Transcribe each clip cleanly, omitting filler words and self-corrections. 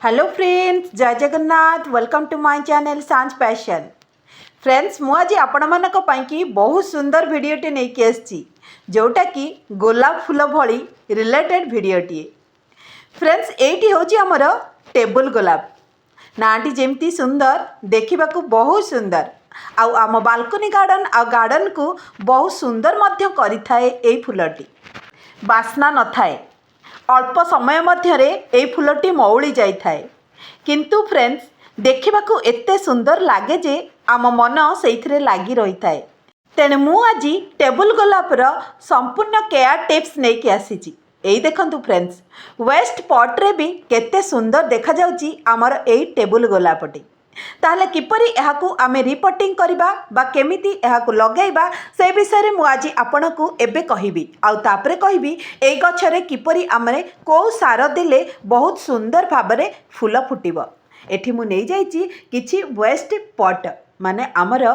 Hello friends, जय Jagannath. Welcome to my channel Sanjh passion. Friends, मु आज आपण मानक पाई बहुत सुंदर वीडियोटे नहीं आसी, जोटा कि गोलाप फूल भली रिलेटेड वीडियोटे। फ्रेंड्स, एटी होची हमर टेबल गोलाप। नाटी जेमती सुंदर, देखा बहुत सुंदर, आउ आम बालकनी गार्डन आ गार्डन को बहुत सुंदर मध्य करिथाए। ए फूलटी बास्ना न थाए, अल्प समय मध्यरे ए फूलटी मौली जाइथाए, किंतु फ्रेंड्स देखा एते सुंदर लगे जे आम मन से लगी रही थाए। तेणु मु आज टेबल गोलापर संपूर्ण केयर टिप्स नहीं आसी। यही देखंतु फ्रेंड्स, वेस्ट पॉट्रे भी केते सुंदर देखा जाउची आमर एई टेबल गोलापटी। ताहले किपरि एहाकू आमे रिपोर्टिंग करिबा बा केमिति एहाकू लगेइबा से विषय रे मु आज आपनकू एबे कहिबी। आउ तापरे कहिबी ए गछरे किपरि आमरे को सार दिले बहुत सुंदर भाबरे फूल फुटिबो। एठी मु नै जाइची किछि वेस्ट पॉट माने आमर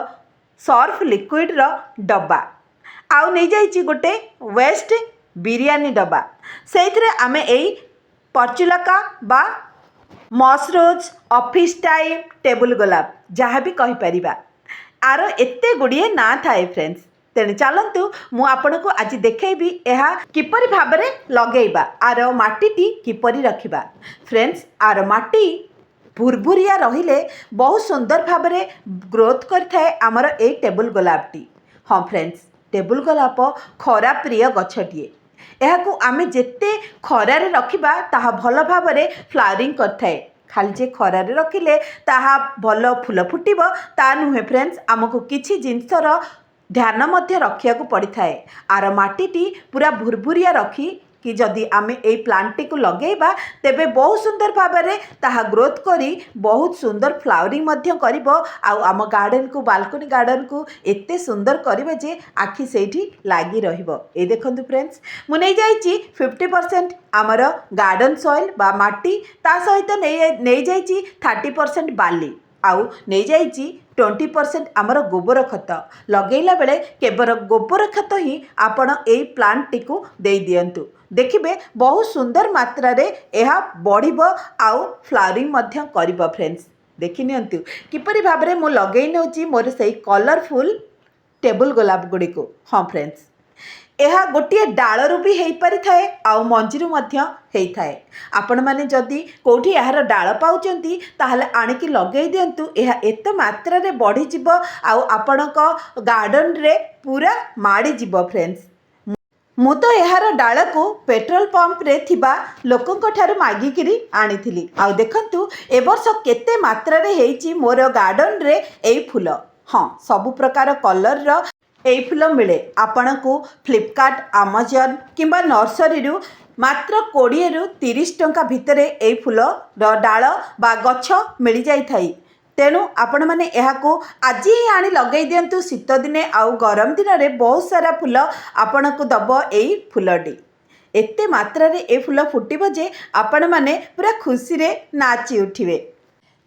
सर्फ लिक्विड रो डब्बा, आउ नै जाइची गोटे वेस्ट बिरयानी डब्बा। सेइथरे आमे एई परचुलका बा मसरोज ऑफिस टाइम टेबल गोलाप जहाँ भी कहीपर आर एते गुड़िए ना थाए फ्रेंड्स। तेणु चलतु मु आपन को आज देखैबी यह किपरि भाबरे लगेइबा, आर माटीटी किपरि रखिबा। फ्रेंड्स, आर माटी भुरभुरिया रहिले बहुत सुंदर भाबरे ग्रोथ करथाए आमर ए टेबल गोलापटी। हाँ फ्रेंड्स, टेबल गोलाप खरा प्रिय गछटिए। एहाकू आमे जेते खरारे रखिबा ताहा भल भाबरे फ्लावरिंग करथाए। खाली जे खरारे रखिले ताहा भल फूल फुटिबो ता नुहे फ्रेंड्स, आमको किछि जिनसर ध्यान मध्य रखिया को पड़ी थाए। आर माटीटी पूरा भुरभुरिया रखी कि जदि आमे ए प्लांट को लगेइबा तेबे बहुत सुंदर भाबरे ताहा ग्रोथ करी बहुत सुंदर फ्लावरिंग मध्य करिबो। आउ आम गार्डन को बालकनी गार्डन को एते सुंदर करिबे जे आखि सेठी लागी रहिबो। ए देखंतु फ्रेंड्स, मु नै जाइची 50% आमर गार्डन सॉइल बा माटी, ता सहित नै जाइची 30% बाली, आउ नै जाइची 20% आमर गोबर खत। लगेला बेले केवल गोबर खत ही आपण ए प्लांट टी को दे दियंतु, देखिबे बहुत सुंदर मात्रा रे एहा बढ़िबो आउ फ्लावरिंग मध्य करिबो। फ्रेंड्स, देखि नियंतु किपरि भाबरे मु लगेइ नउची मोर सेही कलरफुल टेबल गोलाप गुडी को। हाँ फ्रेंड्स, यह गोटे डालू भी हो पारि थाए आउ मंजीरू मध्य हेई थाए। आपण माने जदि कोठी यार डाल पाउचंती ताहले आनिकी लगेई दियंतु, यह एते मात्रा रे बढ़ी जिवो आउ आपणक गार्डन रे पूरा माड़ी जिवो। फ्रेंड्स, मु तो यार डाल को पेट्रोल पंप रे थिबा लोकंक ठारू मागिकिरी आनिथिली। आउ देखंतु ए वर्ष केते मात्रा रे हेइची मोर गार्डन रे एई फूल। हाँ, सब प्रकार कलर रो एई फूल मिले आपण को फ्लिपकार्ट, अमेजन किंबा नर्सरी रु मात्र 20 रु 30 टंका भितर एई फूल डाल बा गछ मिल जाई थाई। तेणु आपण माने एहाको आज ही आनी लगेई दियंतु। शीत दिने आउ गरम दिन रे बहुत सारा फूल आपण को दबो एई फूलटी। एते मात्रा रे ए फूल फुटिबो जे आपण माने पूरा खुशी रे नाची उठिबे।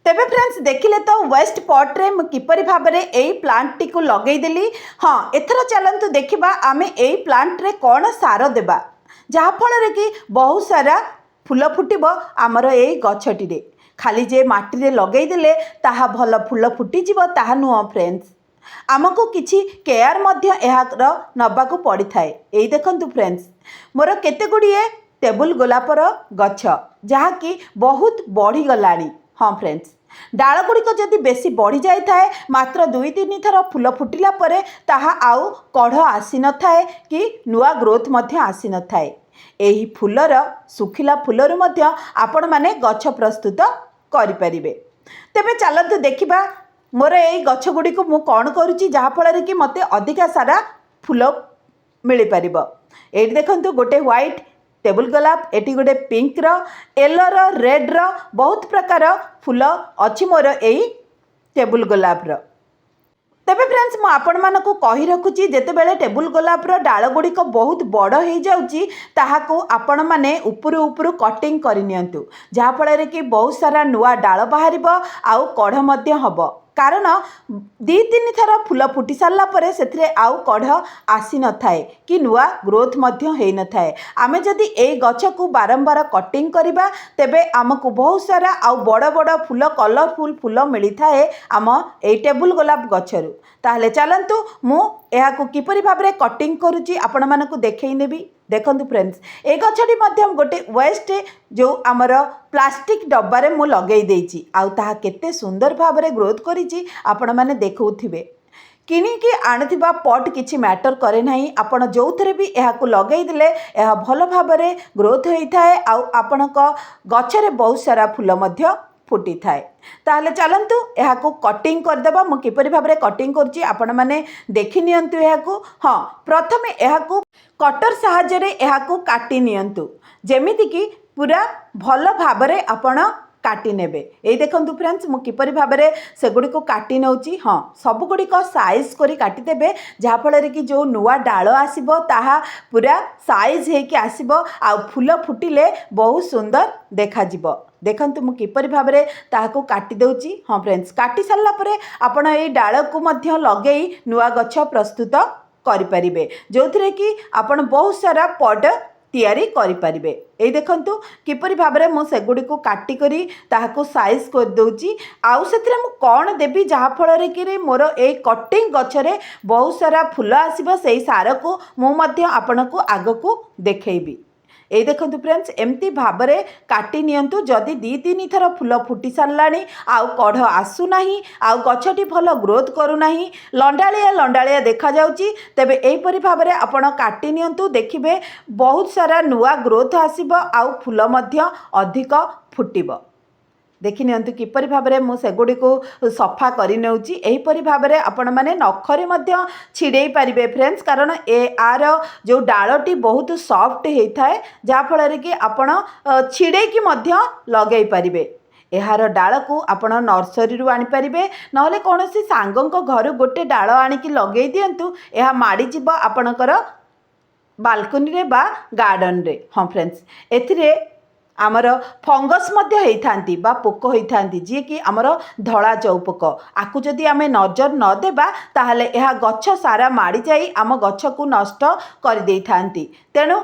तेबे फ्रेंड्स, देखिले तो वेस्ट पॉट रे किपरि भाबरे एई प्लांट टी को लगेई देली। हाँ, एथर चलंतु देखिबा आमे एई प्लांट रे कोन सार देबा जहा फल रे कि बहुत सारा फूल फुटिबो आमर एई गछटी रे। खाली जे माटी रे लगेई देले ताहा भल फूल फुटी जिवो ताहा नुह फ्रेंड्स, आमको किछि केयर मध्य एहार नबाकू पड़ी थाए। एई देखंतु फ्रेंड्स, मोर केते गुड़िए टेबल गोलापर गछ जहा कि बहुत बढ़ी गलानी। हाँ फ्रेंड्स, डाल गुड़िक जदि बेसी बढ़ी जाए थाए मात्र 2-3 थर फूल फुटिला परे ताहा आउ कढ़ आसी न थाए कि नुआ ग्रोथ मध्य आसी न थाए। एही फूलर सुखिला फूलरु मध्य आपण माने गछ प्रस्तुत करि परिबे। तेबे चलतु देखिबा मोर एई गछ गुडी को मु कोन करूची जहा फल कि मते अधिका सारा फूल मिली परिबो। एठी देखंतु गोटे व्हाइट टेबल गोलाप, एटी गोटे पिंक रो, येलो रो, रेड रो बहुत प्रकार फूल अच्छी मोर एई टेबल गोलाप रो। तेबे फ्रेंड्स, मु आपण मानकू कहि रखुची जेते बेले टेबल गोलाप रो डाल गुडी को बहुत बड़ हो जाउची ताहाको आपण माने उपरु उपरु कटिंग करि नियंतु, जहा फल रे कि बहुत सारा नुआ डाल बाहरिबो आउ कढ़ मध्य हबो। कारण 2-3 थर फूल फुटी सारा पर से आउ कढ़ आसी न थाए कि नुआ ग्रोथ मध्य हो न थाए। आमे जदि ए गछ को बारंबार कटिंग करबा तेबे आमको बहुत सारा आउ बड़ बड़ फूल कलरफुल फूल मिली थाए आम ए टेबुल गोलाप गछरु। ताहले चलंतु मु एहाकु किपरि भाबरे कटिंग करूची आपण मानकु देखै नेबी। देखंतु फ्रेंड्स ए गछटी मध्यम गोटे वेस्ट जो आमर प्लास्टिक डब्बारे मु लगेई देइची आउ ताहा केते सुंदर भाबरे ग्रोथ करिची आपण माने देखौथिबे। किणिकी आणुथिबा पट किछि मैटर करे नाही, आपण जोथरे भी एहाकु लगेई दिले एहा भल भाबरे ग्रोथ होइथाए आउ आपणक गछरे बहुत सारा फूल मध्य फुटी थाए। ताहले चलंतु एहाकु कटिंग करदेबा। मु किपरि भाबरे कटिंग करची आपण माने देखि नियंतु एहाकु। हाँ, प्रथमे एहाकु कटर साहाय्य रे एहाकु काटी नियंतु जेमिति कि पूरा भल भाबरे आपण काटी नेबे। ए देखंतु फ्रेंड्स मु किपरि भाबरे सेगुडी को काटी नउची। हाँ, सब गुडी को साइज करी काटी देबे जहा फଳରେ कि जो नुआ डालो आसीबो ताहा पूरा साइज हे कि आसीबो आ फूल फुटिले बहुत सुंदर देखा जिवो। देखंतु मु किपरि भाबरे ताहाको काटी देउची। हाँ फ्रेंड्स, काटी सारला परे आपण ए डालो को मध्य लगेई नुआ गछ प्रस्तुत करि परिबे जोथरे कि आपण बहुत सारा पड तैयारी करि परिबे। ए देखंतु किपरि भाबरे मु सेगुडी को काटी करी ताहाको साइज कर दउची आउ सेथरे मु कोन देबी जहा फଳରେ कि रे मोर ए कटिंग गछरे बहुत सारा फूल आसीबो। सेही सार को मु मध्य आपनको आगको देखैबी। ए देखंतु फ्रेंड्स एमती भाबरे काटी नियंतु। जदि 2-3 थर फूल फुटी सारलाणी आउ कढ़ आसु नाही आउ गछटी भल ग्रोथ करू नाही, लंडालिया लंडालिया देखा जाउची, तेबे एहीपरि भाबरे आपण काटी नियंतु। देखिबे बहुत सारा नुआ ग्रोथ आसीबो आउ फूल मध्य अधिक फुटिबो। देखि नियंतु किपरि भाबरे मु सेगुडी को सफा करि नेउची। एहीपरि भाबरे आपण माने नखरे मध्य छिड़ेई पारिबे फ्रेंड्स, कारण ए आर जो डालटी बहुत सॉफ्ट हेइथाए जा फଳରେ कि आपण छिड़ेई कि मध्य लगेई पारिबे। एहार डाल को आपण नर्सरी रु आनी पारिबे नहले कोनोसी सांगंक घर गोटे डाल आनिकी लगेई दियंतु। एहा माडी जिवो आपणकर बालकनी रे बा गार्डन रे। हाँ फ्रेंड्स, एथिरे आमर फंगस मध्य होइथांती बा पोक होइथांती जी कि आमर धड़ा चौपोक। आकु जदि आमे नजर न देबा ताहले एहा गछ सारा माड़ी जाई आम गछ को नष्ट कर देइथांती। तेणु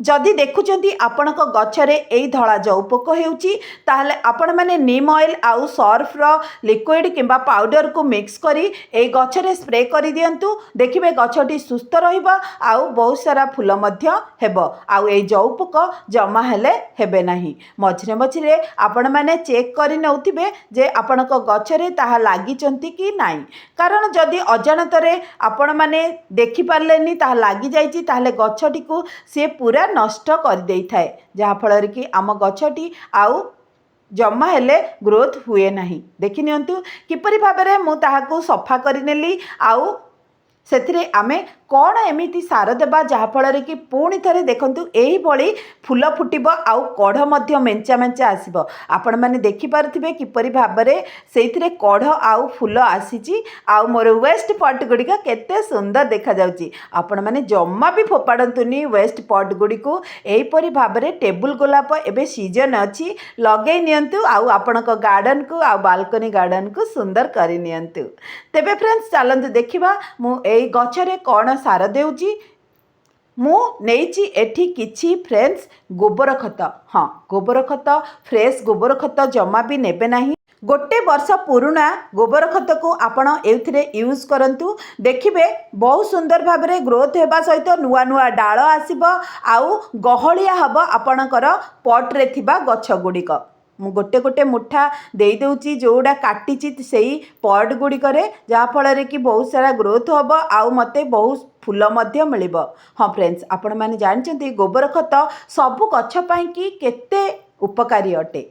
जदि देखुचंती आपणक गछरे एई धड़ा चौपोक हेउची ताहले आपण माने नीम ऑयल आउ सर्फ रो लिक्विड किंबा पाउडर को मिक्स करी एई गछरे स्प्रे करि दियंतु। देखिबे गछटी सुस्थ रहिबो आउ बहुत सारा फूल मध्य हेबो आउ एई चौपोक जमा हेले हेबे नाही। मझिरे मझिरे आपण माने चेक करि नउथिबे जे आपणक गछरे ताहा लागिचंती कि नाही, कारण जदि अजाणतरे आपण माने देखि पारलेनी ताहा लागी जाईची ताहले गछटी को से पूरा नष्ट कर देई थाए जहा फଳରେ कि आम गछटी आउ जमा हेले ग्रोथ हुए नाही। देखि नियंतु किपरि भाबरे मु ताहाको सफा करि नेली आउ सेथिरे आमे कौन एमिति सार देबा जहा फଳରେ कि पुणी थरे देखंतु एही भली फूल फुटिबो आउ कढ़ मध्य मेंचा मेंचा आसीबो। आपण माने देखि पारथिबे किपरि भाबरे सेथिरे कढ़ आउ फूल आसीची आउ मोर वेस्ट पॉट गुडिका केते सुंदर देखा जाउची। आपण माने जम्मा भी फोपाडंतुनी वेस्ट पॉट गुडिको। एही परि भाबरे टेबुल गोलाप एबे सीजन अछि, लगेई नियंतु आउ आपणक गार्डन को आउ बालकनी गार्डन को सुंदर करि नियंतु। तेबे फ्रेंड्स चलंतु देखिबा मु एई गछरे कोन सार देउची। मु नेइची एठी किछि फ्रेंड्स गोबर खत। हाँ, गोबर खत फ्रेश गोबर खत जमा भी नेबे नाही। गोटे वर्ष पुराना गोबर खत को आपण एथिरे यूज करंतु। देखिबे बहुत सुंदर भाबरे ग्रोथ हेबा सहित नुआ नुआ डाल आसीबो आउ गहलिया हबो आपणकर पॉट रे थिबा गछ गुडिक। मु गोटे गोटे मुठा देई देउची जोडा काटिची सेही पॉट गुडिकरे जहा फଳରେ कि बहुत सारा ग्रोथ हबो आउ मते बहुत फूल मध्य मिलिबो। हाँ फ्रेंड्स, आपण माने जानचंती गोबर खत सबु गछ पई कि केते उपकारी अटे।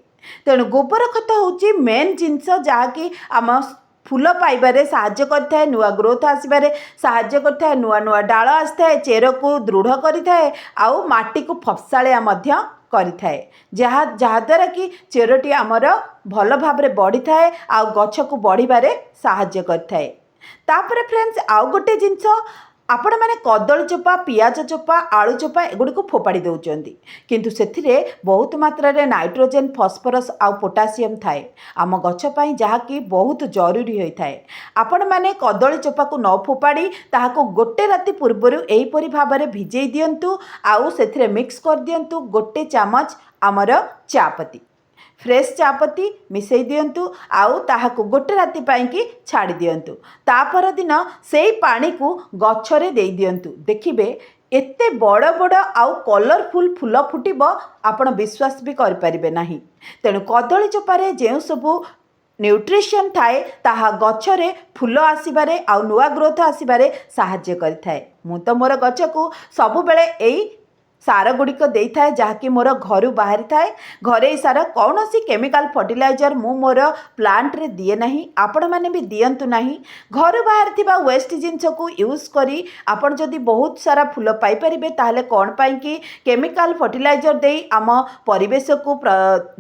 तेणु गोबर खत होची मेन जिंस जहा कि आम फूल पाइबारे साहाय्य करथाए, नुआ ग्रोथ आसबारे साहाय्य करथाए, नुआ नुआ डाल आसथाए, चेर को दृढ़ करिथाए आउ माटी को फपसालिया मध्य करिथाए जहा द्वारा कि चेरटी आमर भल भाबरे बढ़ी थाए आउ गछ को बढ़िबारे साहाय्य करथाए। तापरे फ्रेंड्स आउ गोटे जिंस ଆପଣମାନେ କଦଳୀ ଚୋପା ପିଆଜ ଚୋପା ଆଳୁ ଚୋପା ଏଗୁଡ଼ିକୁ ଫୋପାଡ଼ି ଦେଉଛନ୍ତି କିନ୍ତୁ ସେଥିରେ ବହୁତ ମାତ୍ରାରେ ନାଇଟ୍ରୋଜେନ୍ ଫସ୍ଫରସ୍ ଆଉ ପୋଟାସିୟମ୍ ଥାଏ ଆମ ଗଛ ପାଇଁ ଯାହାକି ବହୁତ ଜରୁରୀ ହୋଇଥାଏ। ଆପଣମାନେ କଦଳୀ ଚୋପାକୁ ନ ଫୋପାଡ଼ି ତାହାକୁ ଗୋଟେ ରାତି ପୂର୍ବରୁ ଏହିପରି ଭାବରେ ଭିଜେଇ ଦିଅନ୍ତୁ ଆଉ ସେଥିରେ ମିକ୍ସ କରିଦିଅନ୍ତୁ ଗୋଟେ ଚାମଚ ଆମର ଚାପତି ଫ୍ରେଶ୍ ଚାପତି ମିଶାଇ ଦିଅନ୍ତୁ ଆଉ ତାହାକୁ ଗୋଟେ ରାତି ପାଇଁକି ଛାଡ଼ି ଦିଅନ୍ତୁ। ତା ପରଦିନ ସେଇ ପାଣିକୁ ଗଛରେ ଦେଇ ଦିଅନ୍ତୁ। ଦେଖିବେ ଏତେ ବଡ଼ ବଡ଼ ଆଉ କଲରଫୁଲ୍ ଫୁଲ ଫୁଟିବ ଆପଣ ବିଶ୍ୱାସ ବି କରିପାରିବେ ନାହିଁ। ତେଣୁ କଦଳୀ ଚୋପାରେ ଯେଉଁ ସବୁ ନ୍ୟୁଟ୍ରିସନ୍ ଥାଏ ତାହା ଗଛରେ ଫୁଲ ଆସିବାରେ ଆଉ ନୂଆ ଗ୍ରୋଥ ଆସିବାରେ ସାହାଯ୍ୟ କରିଥାଏ। ମୁଁ ତ ମୋର ଗଛକୁ ସବୁବେଳେ ଏଇ ସାର ଗୁଡ଼ିକ ଦେଇଥାଏ ଯାହାକି ମୋର ଘରୁ ବାହାରିଥାଏ। ଘରୋଇ ସାର କୌଣସି କେମିକାଲ ଫର୍ଟିଲାଇଜର ମୁଁ ମୋର ପ୍ଲାଣ୍ଟରେ ଦିଏ ନାହିଁ, ଆପଣମାନେ ବି ଦିଅନ୍ତୁ ନାହିଁ। ଘରୁ ବାହାରିଥିବା ୱେଷ୍ଟ ଜିନିଷକୁ ୟୁଜ୍ କରି ଆପଣ ଯଦି ବହୁତ ସାରା ଫୁଲ ପାଇପାରିବେ ତାହେଲେ କ'ଣ ପାଇଁକି କେମିକାଲ ଫର୍ଟିଲାଇଜର ଦେଇ ଆମ ପରିବେଶକୁ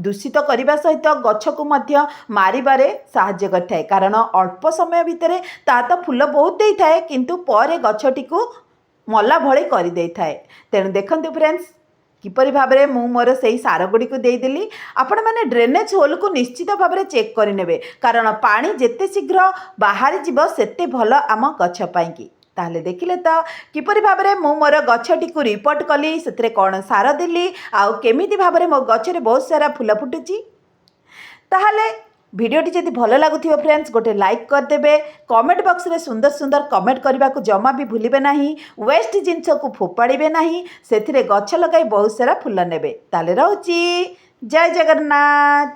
ଦୂଷିତ କରିବା ସହିତ ଗଛକୁ ମଧ୍ୟ ମାରିବାରେ ସାହାଯ୍ୟ କରିଥାଏ। କାରଣ ଅଳ୍ପ ସମୟ ଭିତରେ ତା ତ ଫୁଲ ବହୁତ ଦେଇଥାଏ କିନ୍ତୁ ପରେ ଗଛଟିକୁ ମଲା ଭଳି କରିଦେଇଥାଏ। ତେଣୁ ଦେଖନ୍ତୁ ଫ୍ରେଣ୍ଡସ୍ କିପରି ଭାବରେ ମୁଁ ମୋର ସେହି ସାର ଗୁଡ଼ିକୁ ଦେଇଦେଲି। ଆପଣମାନେ ଡ୍ରେନେଜ୍ ହୋଲ୍କୁ ନିଶ୍ଚିତ ଭାବରେ ଚେକ୍ କରିନେବେ କାରଣ ପାଣି ଯେତେ ଶୀଘ୍ର ବାହାରିଯିବ ସେତେ ଭଲ ଆମ ଗଛ ପାଇଁକି। ତାହେଲେ ଦେଖିଲେ ତ କିପରି ଭାବରେ ମୁଁ ମୋର ଗଛଟିକୁ ରିପୋର୍ଟ କଲି, ସେଥିରେ କ'ଣ ସାର ଦେଲି ଆଉ କେମିତି ଭାବରେ ମୋ ଗଛରେ ବହୁତ ସାରା ଫୁଲ ଫୁଟୁଛି। ତାହେଲେ ভিডিওটি যদি ভাল লাগুথিব ফ্রেন্ডস গোটে লাইক করদেবে। কমেন্ট বক্সরে সুন্দর সুন্দর কমেন্ট করা জমা বি ভুলবে না। ওয়েস্ট জিনিসকে ফোপাড়িবে না, সেথিরে গছ লগাই বহুত সারা ফুল নেবে। তাহলে রহুছি। জয় জগন্নাথ।